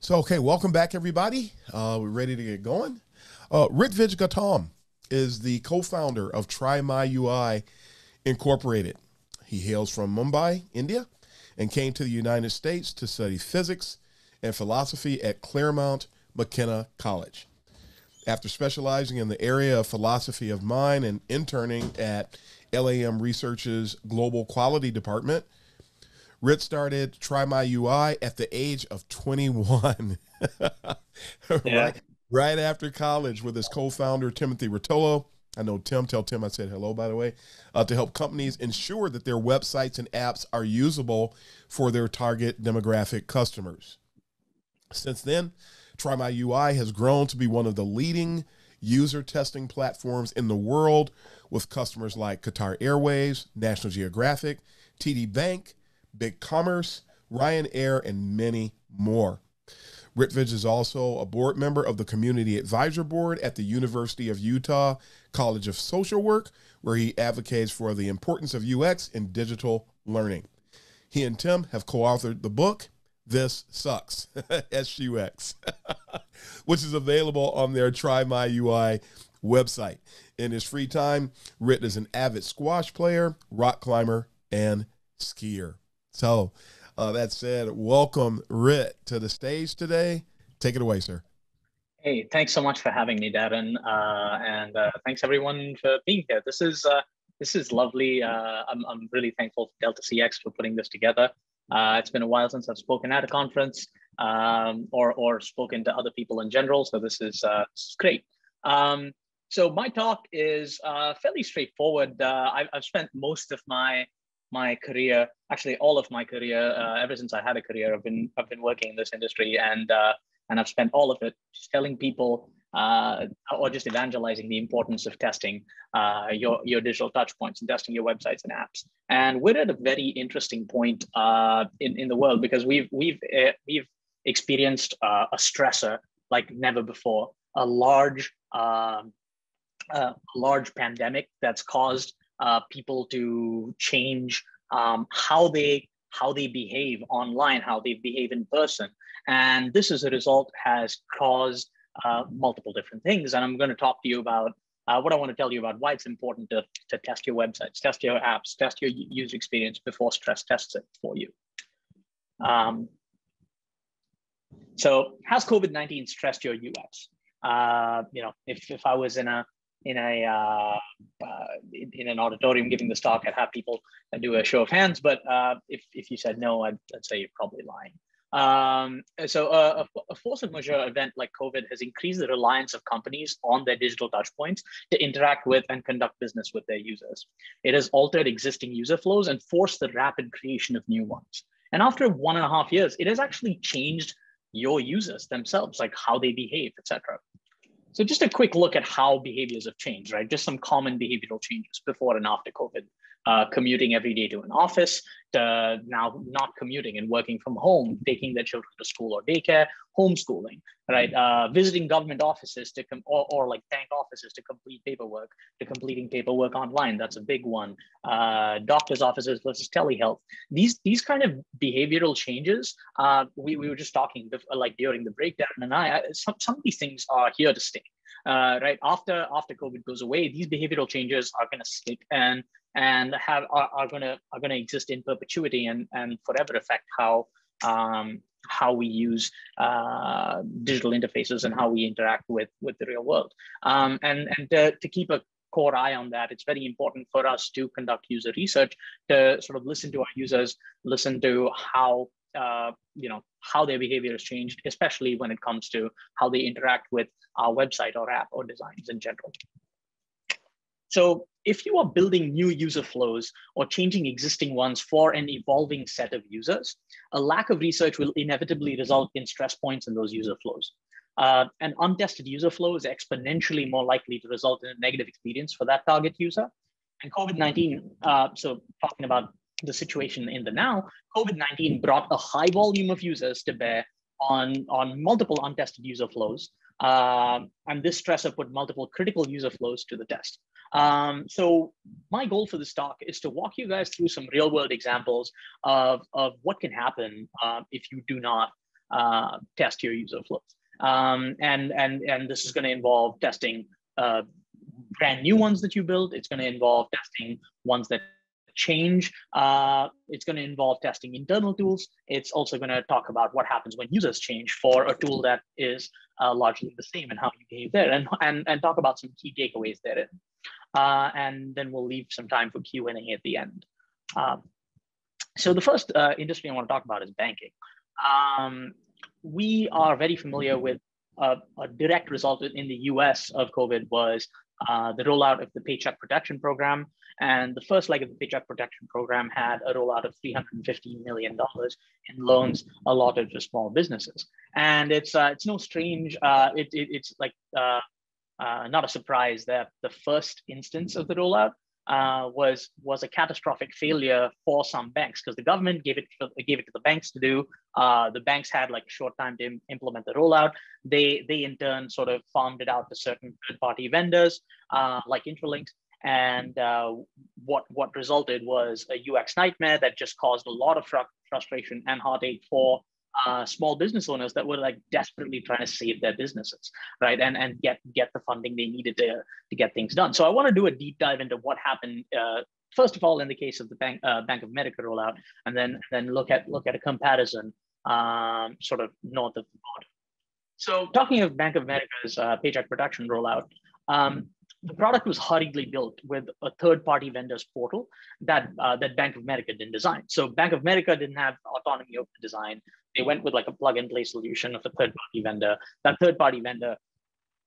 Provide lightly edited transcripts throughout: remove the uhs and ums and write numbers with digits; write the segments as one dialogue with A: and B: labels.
A: Okay, welcome back, everybody. We're ready to get going. Ritvij Gautam is the co-founder of Try My UI Incorporated. He hails from Mumbai, India, and came to the United States to study physics and philosophy at Claremont McKenna College. After specializing in the area of philosophy of mind and interning at LAM Research's Global Quality Department, Rit started Try My UI at the age of 21,
B: Yeah.
A: right after college with his co-founder, Timothy Rotolo. I know Tim, tell Tim I said hello, by the way, to help companies ensure that their websites and apps are usable for their target demographic customers. Since then, Try My UI has grown to be one of the leading user testing platforms in the world with customers like Qatar Airways, National Geographic, TD Bank, Big Commerce, Ryanair, and many more. Ritvij is also a board member of the Community Advisor Board at the University of Utah College of Social Work, where he advocates for the importance of UX in digital learning. He and Tim have co-authored the book, This Sucks, SUX, which is available on their Try My UI website. In his free time, Rit is an avid squash player, rock climber, and skier. So that said, welcome Rit to the stage today. Take it away, sir.
B: Hey, thanks so much for having me, Darren, and thanks everyone for being here. This is lovely. I'm really thankful for Delta CX for putting this together. It's been a while since I've spoken at a conference or spoken to other people in general, so this is great. So my talk is fairly straightforward. I've spent most of my career, actually all of my career, ever since I had a career, I've been working in this industry, and I've spent all of it just telling people or just evangelizing the importance of testing your digital touch points and testing your websites and apps. And we're at a very interesting point in the world because we've experienced a stressor like never before, a large pandemic that's caused people to change how they behave online, how they behave in person. And this, as a result, has caused multiple different things. And I'm going to talk to you about what I want to tell you about why it's important to test your websites, test your apps, test your user experience before stress tests it for you. So has COVID-19 stressed your UX? If I was in an auditorium giving this talk, I'd have people do a show of hands. But if you said no, I'd say you're probably lying. A force majeure event like COVID has increased the reliance of companies on their digital touchpoints to interact with and conduct business with their users. It has altered existing user flows and forced the rapid creation of new ones. And after 1.5 years, it has actually changed your users themselves, like how they behave, etc. So just a quick look at how behaviors have changed, right? Just some common behavioral changes before and after COVID. Commuting every day to an office, to now not commuting and working from home, taking their children to school or daycare, homeschooling, right? Visiting government offices or like bank offices to complete paperwork, to completing paperwork online. That's a big one. Doctors' offices versus telehealth. These kind of behavioral changes, we were just talking like during the breakdown, and some of these things are here to stay. Right after COVID goes away, these behavioral changes are going to stick and are going to exist in perpetuity and forever affect how we use digital interfaces and how we interact with the real world. To keep a core eye on that, it's very important for us to conduct user research, to sort of listen to our users, listen to how their behavior has changed, especially when it comes to how they interact with our website or app or designs in general. So if you are building new user flows or changing existing ones for an evolving set of users, a lack of research will inevitably result in stress points in those user flows. An untested user flow is exponentially more likely to result in a negative experience for that target user. And COVID-19, so talking about the situation in the now, COVID-19 brought a high volume of users to bear on multiple untested user flows. And this stressor put multiple critical user flows to the test. So my goal for this talk is to walk you guys through some real world examples of what can happen if you do not test your user flows. And this is going to involve testing brand new ones that you build. It's going to involve testing ones that change. It's going to involve testing internal tools. It's also going to talk about what happens when users change for a tool that is largely the same and how you behave there, and talk about some key takeaways therein. And then we'll leave some time for Q&A at the end. So the first industry I want to talk about is banking. We are very familiar with a direct result in the US of COVID was the rollout of the Paycheck Protection Program. And the first leg of the Paycheck Protection Program had a rollout of $350 million in loans allotted to small businesses. And it's no strange, it's like not a surprise that the first instance of the rollout was a catastrophic failure for some banks, because the government gave it to the banks to do. The banks had like a short time to implement the rollout. They in turn sort of farmed it out to certain third-party vendors like Intralinks. And what resulted was a UX nightmare that just caused a lot of frustration and heartache for small business owners that were like desperately trying to save their businesses, right? And get the funding they needed to get things done. So I want to do a deep dive into what happened, first of all, in the case of the Bank of America rollout, and then look at a comparison sort of north of the border. So talking of Bank of America's Paycheck Protection rollout, the product was hurriedly built with a third-party vendor's portal that Bank of America didn't design. So Bank of America didn't have autonomy of the design. They went with like a plug-and-play solution of a third-party vendor. That third-party vendor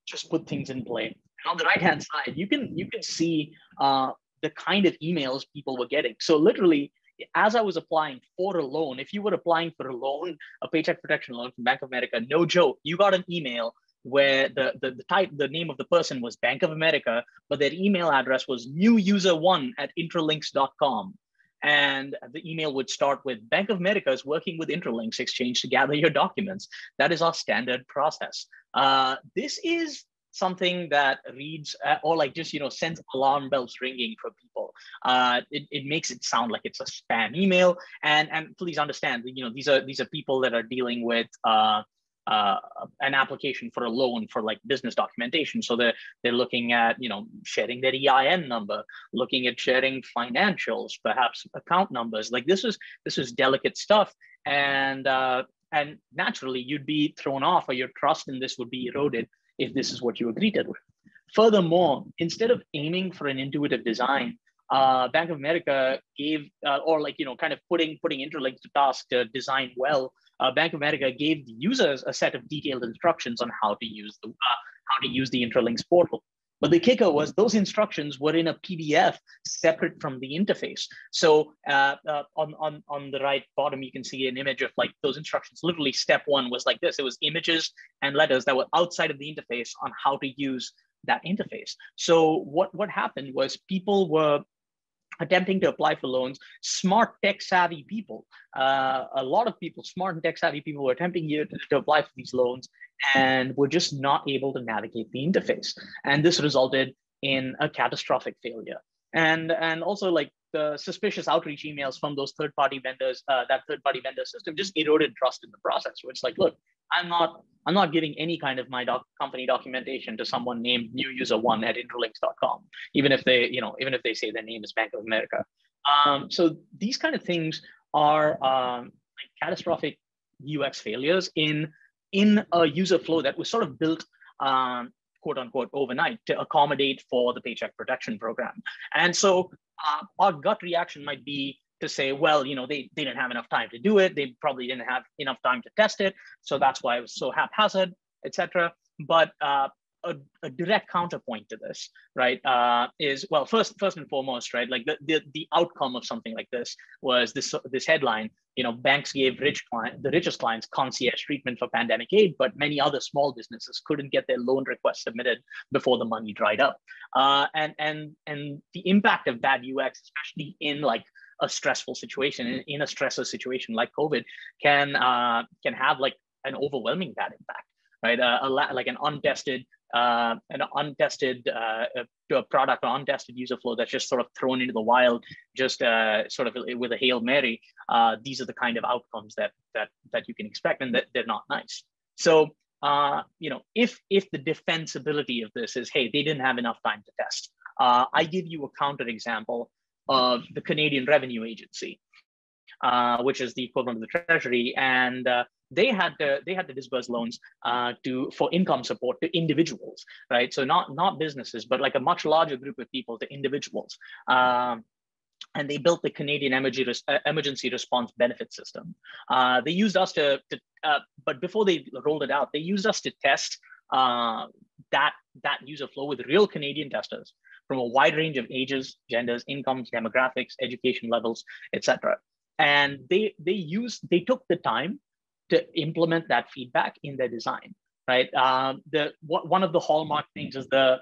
B: just put things in play. And on the right-hand side, you can see the kind of emails people were getting. So literally, as I was applying for a loan, if you were applying for a loan, a Paycheck Protection loan from Bank of America, no joke, you got an email where the name of the person was Bank of America, but their email address was newuser1@intralinks.com. And the email would start with Bank of America is working with Intralinks Exchange to gather your documents. That is our standard process. This is something that reads or like just, sends alarm bells ringing for people. It makes it sound like it's a spam email. And please understand, these are people that are dealing with an application for a loan for like business documentation. So they're looking at, sharing their EIN number, looking at sharing financials, perhaps account numbers. Like this is delicate stuff. And naturally you'd be thrown off, or your trust in this would be eroded if this is what you agreed to. Furthermore, instead of aiming for an intuitive design, Bank of America gave, kind of putting Intralinks to task to design well. Bank of America gave the users a set of detailed instructions on how to use the Intralinks portal. But the kicker was those instructions were in a PDF separate from the interface. So on the right bottom, you can see an image of like those instructions. Literally, step one was like this. It was images and letters that were outside of the interface on how to use that interface. So what happened was people were attempting to apply for loans. Smart, tech-savvy people, a lot of people, smart and tech-savvy people were attempting to apply for these loans and were just not able to navigate the interface. And this resulted in a catastrophic failure. And also like the suspicious outreach emails from those third-party vendors, that third-party vendor system just eroded trust in the process. So it's like, look, I'm not giving any kind of my company documentation to someone named newuser1@intralinks.com, even if they say their name is Bank of America. So these kind of things are like catastrophic UX failures in a user flow that was sort of built quote unquote overnight to accommodate for the Paycheck Protection Program. And so our gut reaction might be to say, well, they didn't have enough time to do it. They probably didn't have enough time to test it. So that's why it was so haphazard, etc. But a direct counterpoint to this, right, is, well, first and foremost, right, like the outcome of something like this was this headline, banks gave the richest clients concierge treatment for pandemic aid, but many other small businesses couldn't get their loan requests submitted before the money dried up. And the impact of bad UX, especially in like a stressful situation, in a stressor situation like COVID, can have like an overwhelming bad impact, right? Like an untested an untested to a product or untested user flow that's just sort of thrown into the wild, just sort of with a Hail Mary, these are the kind of outcomes that you can expect, and that they're not nice. So if the defensibility of this is, hey, they didn't have enough time to test. I give you a counter example of the Canadian Revenue Agency, which is the equivalent of the Treasury, and they had to disburse loans for income support to individuals, right? So not businesses, but like a much larger group of people, to individuals. And they built the Canadian Emergency Response Benefit System. They used us but before they rolled it out, they used us to test that user flow with real Canadian testers from a wide range of ages, genders, incomes, demographics, education levels, etc. And they took the time to implement that feedback in their design, right? One of the hallmark things is the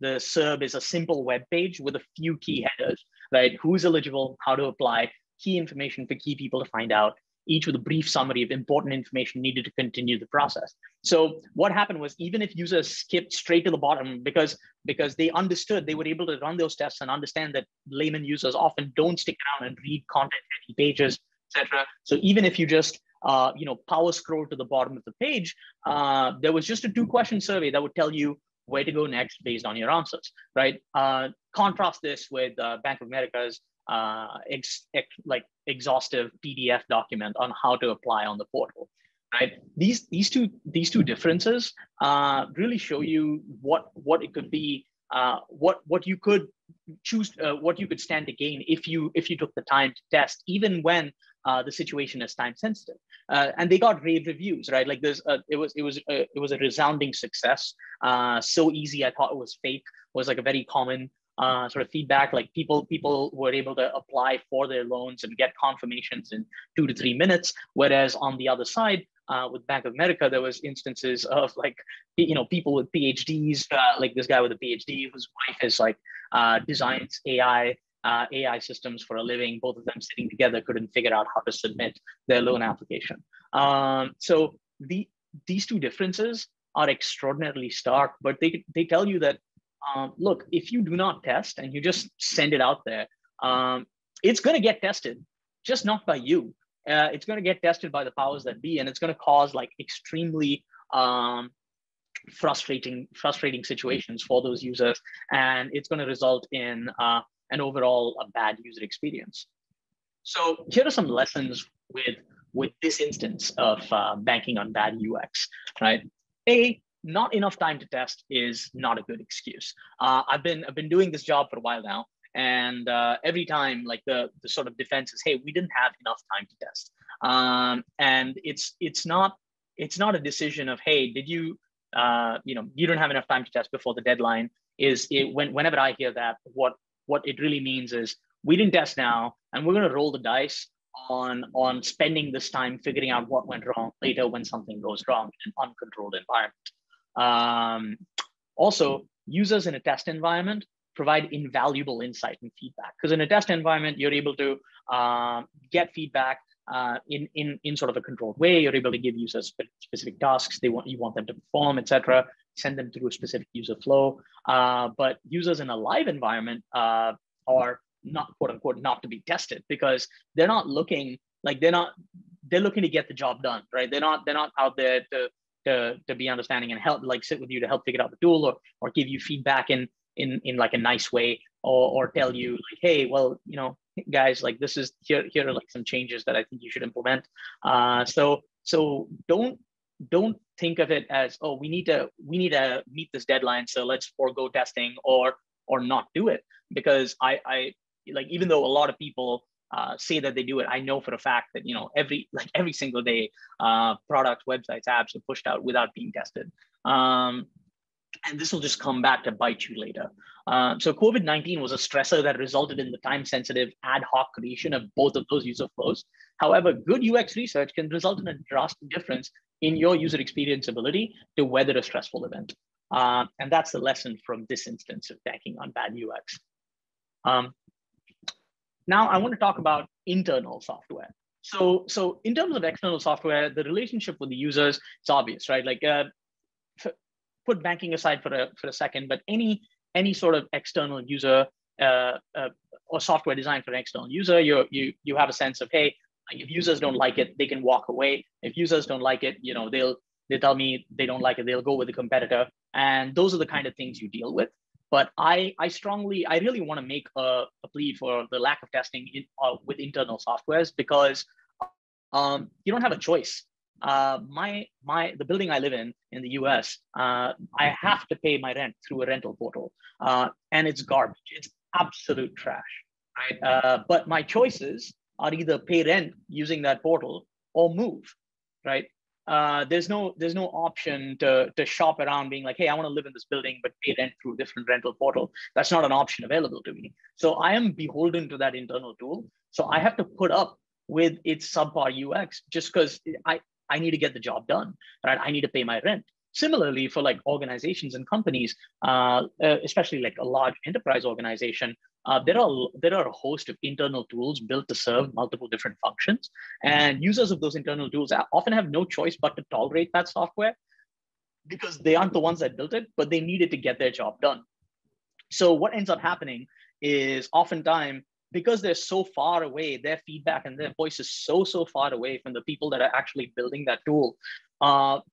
B: SERB is a simple web page with a few key headers, right? Who's eligible, how to apply, key information for key people to find out, each with a brief summary of important information needed to continue the process. So what happened was, even if users skipped straight to the bottom because they understood, they were able to run those tests and understand that layman users often don't stick around and read content-heavy pages, etc. So even if you just power scroll to the bottom of the page, there was just a 2-question survey that would tell you where to go next based on your answers, right? Contrast this with Bank of America's exhaustive PDF document on how to apply on the portal, right? These two differences really show you what it could be, what you could choose, what you could stand to gain if you took the time to test, even when the situation is time sensitive. And they got rave reviews, right? Like it was a resounding success. So easy, I thought it was fake, was like a very common sort of feedback. Like people were able to apply for their loans and get confirmations in 2 to 3 minutes. Whereas on the other side, with Bank of America, there was instances of people with PhDs, like this guy with a PhD whose wife is designs AI systems for a living. Both of them sitting together couldn't figure out how to submit their loan application. So these two differences are extraordinarily stark, but they tell you that, look, if you do not test and you just send it out there, it's going to get tested, just not by you. It's going to get tested by the powers that be, and it's going to cause extremely frustrating situations for those users, and it's going to result in an overall bad user experience. So here are some lessons with this instance of banking on bad UX, right? Not enough time to test is not a good excuse. I've been doing this job for a while now, and every time the sort of defense is, hey, we didn't have enough time to test, and it's not a decision of, hey, did you you don't have enough time to test before the deadline. Whenever I hear that, what it really means is, we didn't test now, and we're going to roll the dice on spending this time figuring out what went wrong later when something goes wrong in an uncontrolled environment. Also, users in a test environment provide invaluable insight and feedback, because in a test environment, you're able to get feedback in sort of a controlled way. You're able to give users specific tasks you want them to perform, etc. Send them through a specific user flow. But users in a live environment are not, quote unquote, not to be tested, because they're not looking they're looking to get the job done, right? They're not out there to be understanding and help, sit with you to help figure out the tool, or give you feedback in a nice way, or tell you hey, well, guys, this is here are some changes that I think you should implement. So don't think of it as, oh, we need to meet this deadline, so let's forego testing or not do it. Because I even though a lot of people say that they do it, I know for a fact that every single day products, websites, apps are pushed out without being tested. And this will just come back to bite you later. So COVID-19 was a stressor that resulted in the time-sensitive ad hoc creation of both of those user flows. However, good UX research can result in a drastic difference in your user experience ability to weather a stressful event. And that's the lesson from this instance of banking on bad UX. Now I want to talk about internal software. So in terms of external software, the relationship with the users is obvious, right? put banking aside for a second, but any sort of external user or software designed for an external user, you have a sense of, hey, if users don't like it, they can walk away. If users don't like it, they tell me they don't like it, they'll go with a competitor. And those are the kind of things you deal with. But I really want to make a plea for the lack of testing with internal softwares, because you don't have a choice. The building I live in the US, I have to pay my rent through a rental portal, and it's garbage. It's absolute trash, right? But my choices are either pay rent using that portal or move, right? There's no option to shop around being like, hey, I want to live in this building but pay rent through a different rental portal. That's not an option available to me. So I am beholden to that internal tool. So I have to put up with its subpar UX just because I need to get the job done, right? I need to pay my rent. Similarly, for like organizations and companies, especially like a large enterprise organization, there are a host of internal tools built to serve multiple different functions, and users of those internal tools often have no choice but to tolerate that software because they aren't the ones that built it, but they needed to get their job done. So what ends up happening is oftentimes, because they're so far away, their feedback and their voice is so far away from the people that are actually building that tool,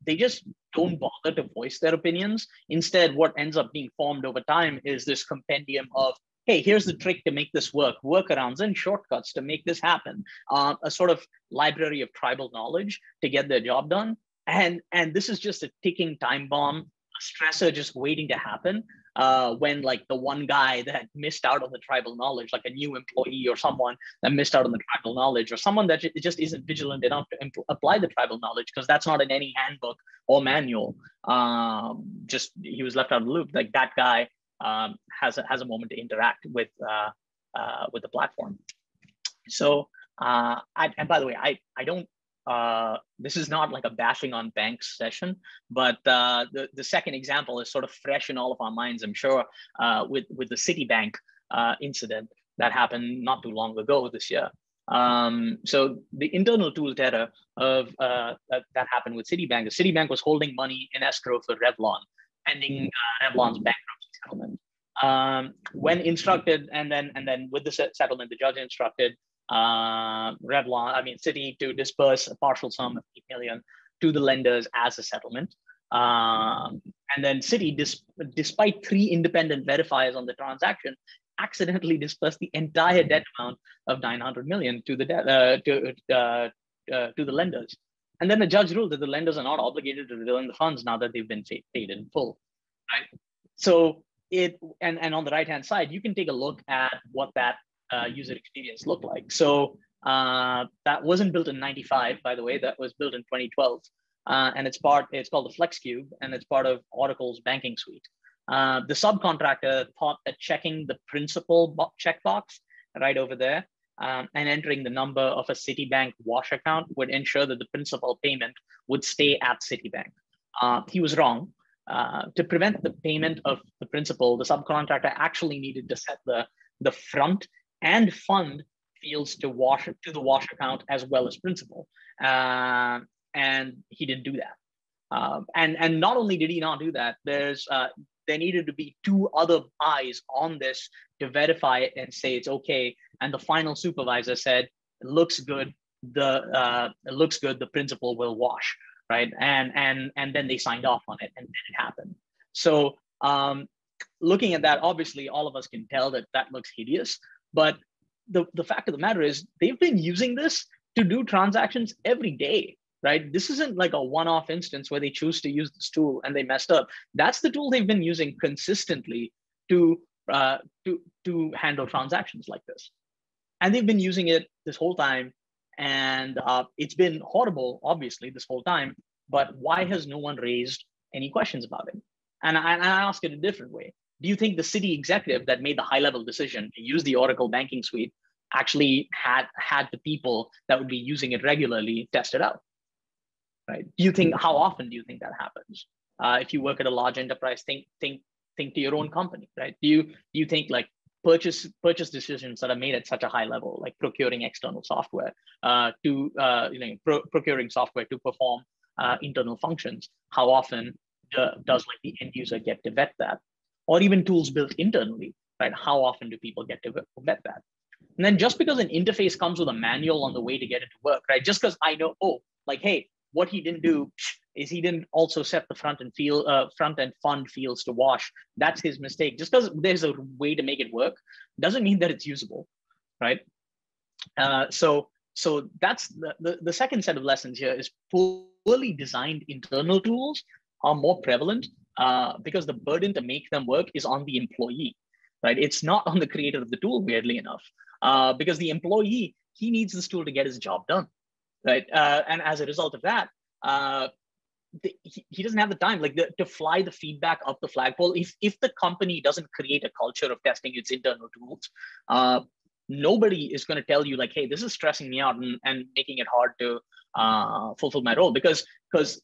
B: they just don't bother to voice their opinions. Instead, what ends up being formed over time is this compendium of, hey, here's the trick to make this work, workarounds and shortcuts to make this happen, a sort of library of tribal knowledge to get their job done. And this is just a ticking time bomb, a stressor just waiting to happen. When like the one guy that missed out on the tribal knowledge, like a new employee or someone that missed out on the tribal knowledge, or someone that just isn't vigilant enough to apply the tribal knowledge, because that's not in any handbook or manual. Just he was left out of the loop. Like that guy has a moment to interact with the platform. So and by the way, I don't. This is not like a bashing on banks session, but the second example is sort of fresh in all of our minds, I'm sure, with the Citibank incident that happened not too long ago this year. So the internal tool terror of that happened with Citibank. The Citibank was holding money in escrow for Revlon, pending Revlon's bankruptcy settlement. When instructed, and then with the settlement, the judge instructed Citi to disperse a partial sum of 8 million to the lenders as a settlement. And then Citi, despite 3 independent verifiers on the transaction, accidentally dispersed the entire debt amount of 900 million to the lenders. And then the judge ruled that the lenders are not obligated to return the funds now that they've been paid in full. Right? So and on the right-hand side, you can take a look at what that user experience looked like. So that wasn't built in 95, by the way, that was built in 2012. And it's called the FlexCube, and it's part of Oracle's banking suite. The subcontractor thought that checking the principal checkbox right over there and entering the number of a Citibank wash account would ensure that the principal payment would stay at Citibank. He was wrong. To prevent the payment of the principal, the subcontractor actually needed to set the front and fund fields to the wash account as well as principal. And he didn't do that. And not only did he not do that, there needed to be 2 other eyes on this to verify it and say it's okay. And the final supervisor said, it looks good. The principal will wash, right? And then they signed off on it, and then it happened. So looking at that, obviously all of us can tell that looks hideous, but the fact of the matter is they've been using this to do transactions every day, right? This isn't like a one-off instance where they choose to use this tool and they messed up. That's the tool they've been using consistently to handle transactions like this. And they've been using it this whole time. And it's been horrible, obviously, this whole time. But why has no one raised any questions about it? And I ask it a different way. Do you think the Citi executive that made the high-level decision to use the Oracle banking suite actually had the people that would be using it regularly test it out? Right? How often do you think that happens? If you work at a large enterprise, think to your own company, right? Do you think like purchase decisions that are made at such a high level, like procuring external software, procuring software to perform internal functions? How often does like the end user get to vet that? Or even tools built internally, right? How often do people get to vet that? And then just because an interface comes with a manual on the way to get it to work, right? Just because I know, oh, like, hey, what he didn't do is he didn't also set the front end fund fields to wash. That's his mistake. Just because there's a way to make it work doesn't mean that it's usable, right? So that's the second set of lessons here is poorly designed internal tools are more prevalent because the burden to make them work is on the employee, right? It's not on the creator of the tool, weirdly enough, because the employee, he needs this tool to get his job done, right? And as a result of that, he doesn't have the time to fly the feedback up the flagpole. If the company doesn't create a culture of testing its internal tools, nobody is going to tell you like, hey, this is stressing me out and making it hard to fulfill my role, because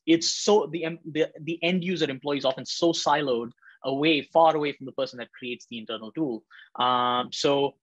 B: it's so the end user employee is often so siloed far away from the person that creates the internal tool. So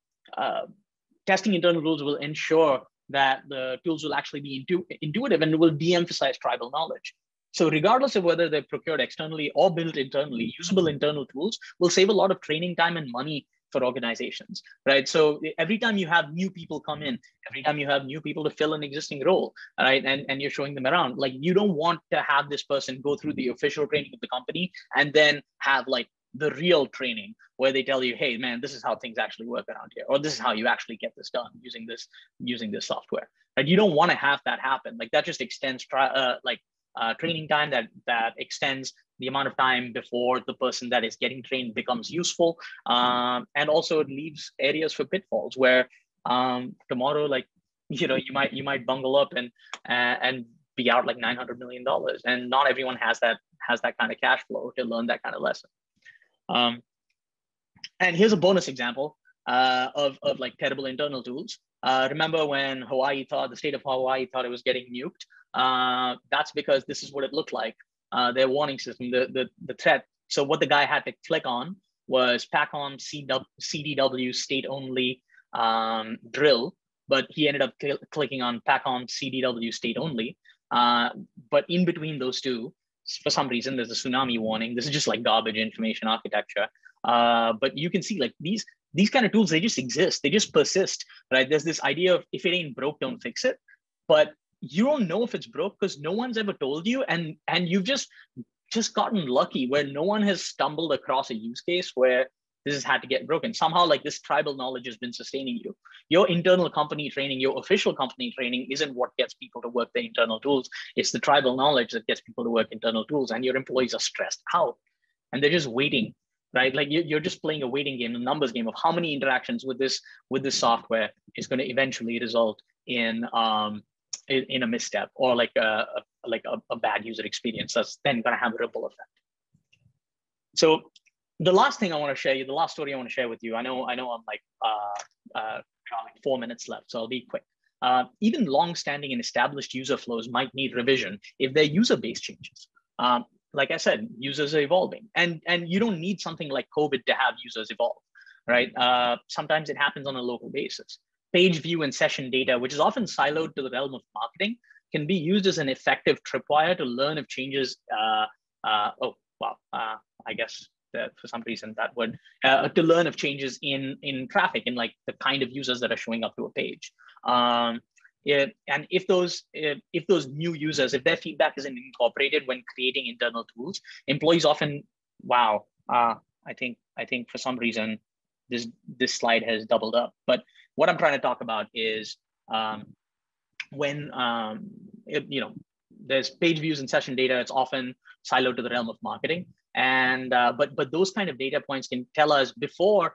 B: testing internal tools will ensure that the tools will actually be intuitive and will de-emphasize tribal knowledge. So regardless of whether they're procured externally or built internally, usable internal tools will save a lot of training time and money for organizations, right? So every time you have new people come in, every time you have new people to fill an existing role, right, and you're showing them around, like you don't want to have this person go through the official training of the company and then have like the real training where they tell you, hey man, this is how things actually work around here, or this is how you actually get this done using this software, right? You don't want to have that happen. Like that just extends training time, that extends the amount of time before the person that is getting trained becomes useful. And also it leaves areas for pitfalls where tomorrow, like, you might bungle up and be out like $900 million. And not everyone has that kind of cash flow to learn that kind of lesson. And here's a bonus example of like terrible internal tools. Remember when the state of Hawaii thought it was getting nuked? That's because this is what it looked like. Their warning system, the threat. So what the guy had to click on was PACOM CDW state only drill, but he ended up clicking on PACOM CDW state only. But in between those two, for some reason, there's a tsunami warning. This is just like garbage information architecture. But you can see like these kind of tools, they just exist. They just persist, right? There's this idea of if it ain't broke, don't fix it. But you don't know if it's broke because no one's ever told you, and you've just gotten lucky where no one has stumbled across a use case where this has had to get broken. Somehow like this tribal knowledge has been sustaining you. Your internal company training, your official company training isn't what gets people to work the internal tools. It's the tribal knowledge that gets people to work internal tools, and your employees are stressed out and they're just waiting, right? Like you're just playing a waiting game, a numbers game of how many interactions with this software is going to eventually result in a misstep or like a bad user experience that's then going to have a ripple effect. So the last thing I want to share you, the last story I want to share with you, I know I'm like 4 minutes left, so I'll be quick. Even long-standing and established user flows might need revision if their user base changes. Like I said, users are evolving, and you don't need something like COVID to have users evolve, right? Sometimes it happens on a local basis. Page view and session data, which is often siloed to the realm of marketing, can be used as an effective tripwire to learn of changes. I guess that for some reason that would to learn of changes in traffic and like the kind of users that are showing up to a page. And if those new users, if their feedback isn't incorporated when creating internal tools, employees often, I think for some reason this slide has doubled up. But what I'm trying to talk about is when there's page views and session data, it's often siloed to the realm of marketing. And but those kind of data points can tell us before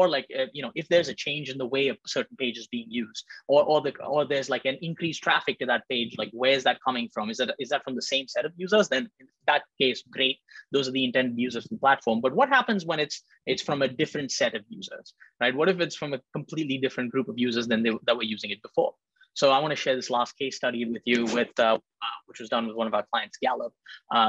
B: like if there's a change in the way a certain page is being used, or there's like an increased traffic to that page, like where is that coming from? Is that from the same set of users? Then in that case, great, those are the intended users of the platform. But what happens when it's from a different set of users, right? What if it's from a completely different group of users than that were using it before? So I want to share this last case study with you, which was done with one of our clients, Gallup.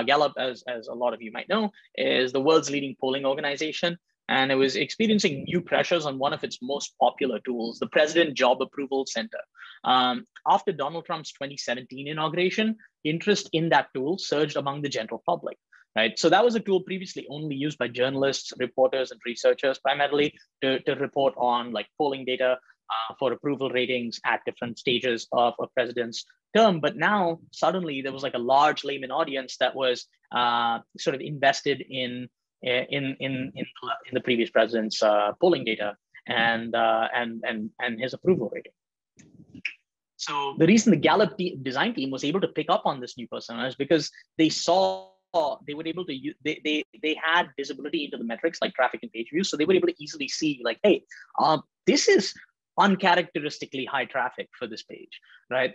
B: Gallup, as a lot of you might know, is the world's leading polling organization. And it was experiencing new pressures on one of its most popular tools, the President Job Approval Center. After Donald Trump's 2017 inauguration, interest in that tool surged among the general public. right? So that was a tool previously only used by journalists, reporters, and researchers primarily to report on like polling data for approval ratings at different stages of a president's term. But now suddenly there was like a large layman audience that was sort of invested in the previous president's polling data and his approval rating. So the reason the Gallup design team was able to pick up on this new persona is because they saw they were able to use, they had visibility into the metrics like traffic and page views, so they were able to easily see like, hey, this is uncharacteristically high traffic for this page, right?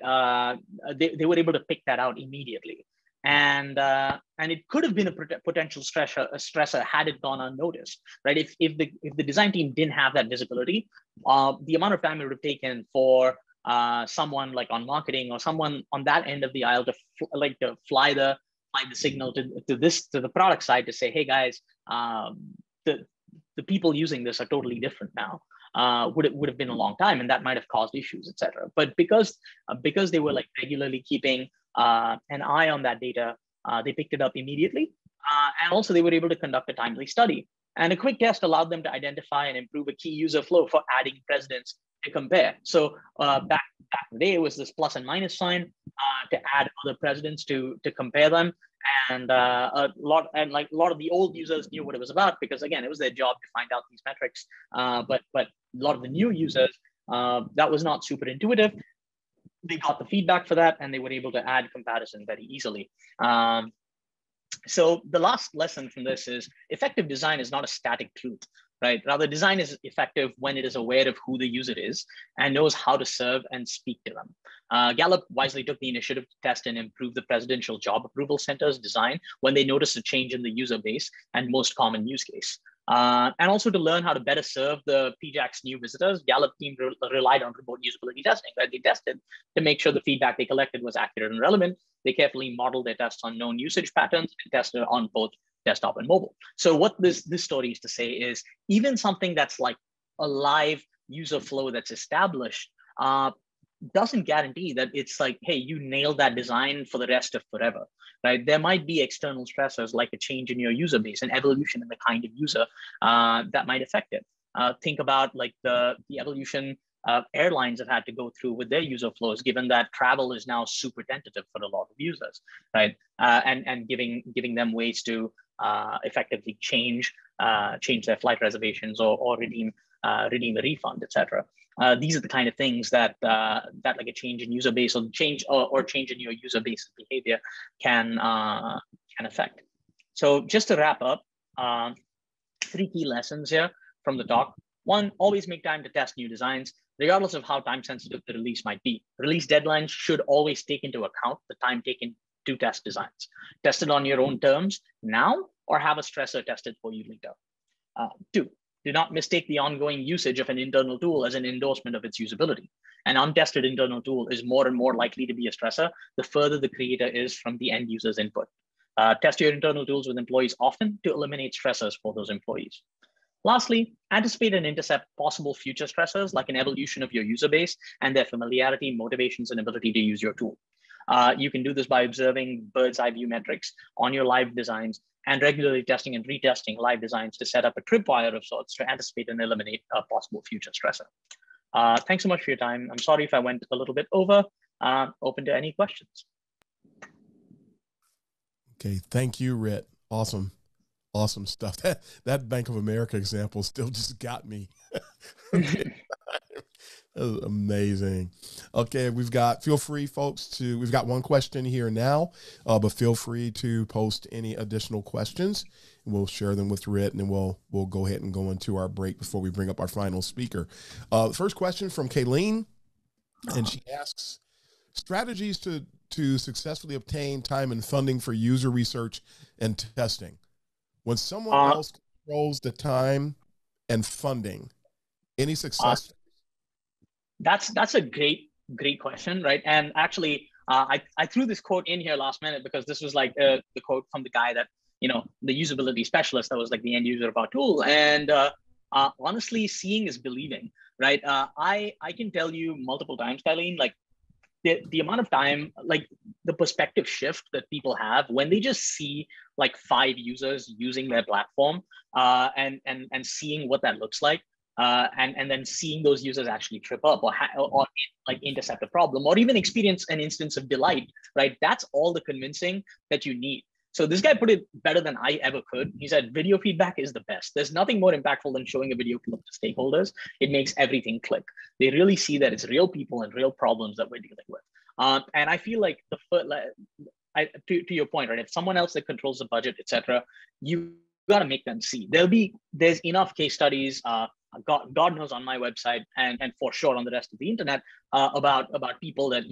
B: They were able to pick that out immediately, and it could have been a potential stressor had it gone unnoticed, right? If the design team didn't have that visibility, the amount of time it would have taken for someone like on marketing or someone on that end of the aisle to fly the signal to the product side to say, hey guys, the people using this are totally different now. Would have been a long time, and that might have caused issues, etc. But because they were like regularly keeping an eye on that data, they picked it up immediately, and also they were able to conduct a timely study. And a quick test allowed them to identify and improve a key user flow for adding presidents to compare. So back in the day, it was this plus and minus sign to add other presidents to compare them. And a lot of the old users knew what it was about because again, it was their job to find out these metrics. But a lot of the new users, that was not super intuitive. They got the feedback for that, and they were able to add comparison very easily. So the last lesson from this is effective design is not a static truth, right? Rather, design is effective when it is aware of who the user is and knows how to serve and speak to them. Gallup wisely took the initiative to test and improve the presidential job approval center's design when they noticed a change in the user base and most common use case. And also to learn how to better serve the PJAC's new visitors, Gallup team relied on remote usability testing, right? They tested to make sure the feedback they collected was accurate and relevant. They carefully modeled their tests on known usage patterns and tested on both desktop and mobile. So what this story is to say is even something that's like a live user flow that's established doesn't guarantee that it's like, hey, you nailed that design for the rest of forever, right? There might be external stressors like a change in your user base, an evolution in the kind of user that might affect it. Think about like the evolution airlines have had to go through with their user flows, given that travel is now super tentative for a lot of users, right? And giving them ways to effectively change their flight reservations or redeem a refund, etc. These are the kind of things that like a change in user base or change in your user base's behavior can affect. So just to wrap up, 3 key lessons here from the talk. 1, always make time to test new designs, regardless of how time sensitive the release might be. Release deadlines should always take into account the time taken to test designs. Test it on your own terms now, or have a stressor tested for you later. 2, do not mistake the ongoing usage of an internal tool as an endorsement of its usability. An untested internal tool is more and more likely to be a stressor the further the creator is from the end user's input. Test your internal tools with employees often to eliminate stressors for those employees. Lastly, anticipate and intercept possible future stressors like an evolution of your user base and their familiarity, motivations, and ability to use your tool. You can do this by observing bird's eye view metrics on your live designs and regularly testing and retesting live designs to set up a tripwire of sorts to anticipate and eliminate a possible future stressor. Thanks so much for your time. I'm sorry if I went a little bit over. Open to any questions.
A: Okay, thank you, Rit. Awesome stuff. That Bank of America example still just got me. That was amazing. Okay, feel free, folks, we've got one question here now, but feel free to post any additional questions. We'll share them with Rit, and then we'll go ahead and go into our break before we bring up our final speaker. The first question from Kayleen, and she asks, strategies to successfully obtain time and funding for user research and testing. When someone else controls the time and funding, any success?
B: That's a great question, right? And actually, I threw this quote in here last minute because this was like the quote from the guy that, the usability specialist that was like the end user of our tool. And honestly, seeing is believing, right? I can tell you multiple times, Kylene, like the amount of time, like the perspective shift that people have when they just see like 5 users using their platform, and seeing what that looks like, and then seeing those users actually trip up or like intercept the problem or even experience an instance of delight, right? That's all the convincing that you need. So this guy put it better than I ever could. He said, video feedback is the best. There's nothing more impactful than showing a video clip to stakeholders. It makes everything click. They really see that it's real people and real problems that we're dealing with. And I feel like to your point, right? If someone else that controls the budget, etc., you got to make them see. There's enough case studies. God knows on my website and for sure on the rest of the internet about people that,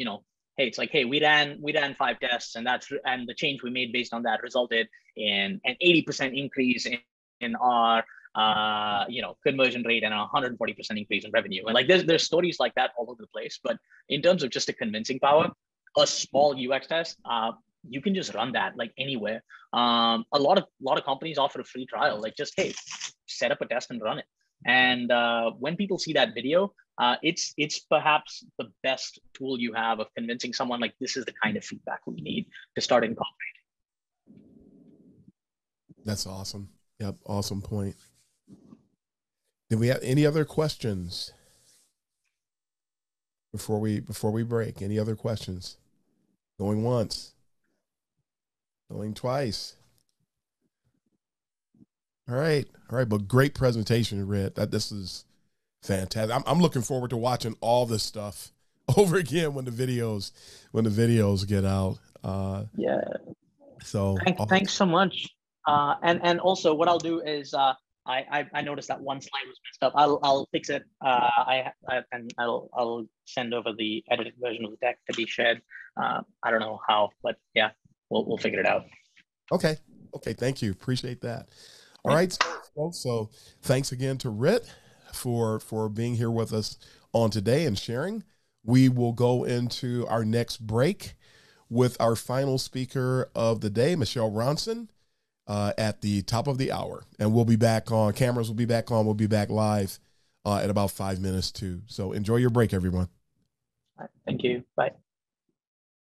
B: hey, it's like, hey, we ran 5 tests and the change we made based on that resulted in an 80% increase in our conversion rate and a 140% increase in revenue. And like there's stories like that all over the place. But in terms of just a convincing power, a small UX test, you can just run that like anywhere. A lot of companies offer a free trial, like just, hey, set up a test and run it. And when people see that video, it's perhaps the best tool you have of convincing someone like this is the kind of feedback we need to start incorporating.
A: That's awesome. Yep, awesome point. Do we have any other questions before we break? Any other questions? Going once, going twice. All right. But great presentation, Rit. This is fantastic. I'm looking forward to watching all this stuff over again when the videos get out.
B: Yeah.
A: So
B: thanks so much. And also what I'll do is I noticed that one slide was messed up. I'll fix it. And I'll send over the edited version of the deck to be shared. I don't know how, but yeah, we'll figure it out.
A: Okay. Thank you. Appreciate that. All right, folks. So thanks again to Rit for being here with us on today and sharing. We will go into our next break with our final speaker of the day, Michelle Ronson, at the top of the hour. And we'll be back on. Cameras will be back on. We'll be back live at about 5 minutes too. So enjoy your break, everyone.
B: All right, thank you. Bye.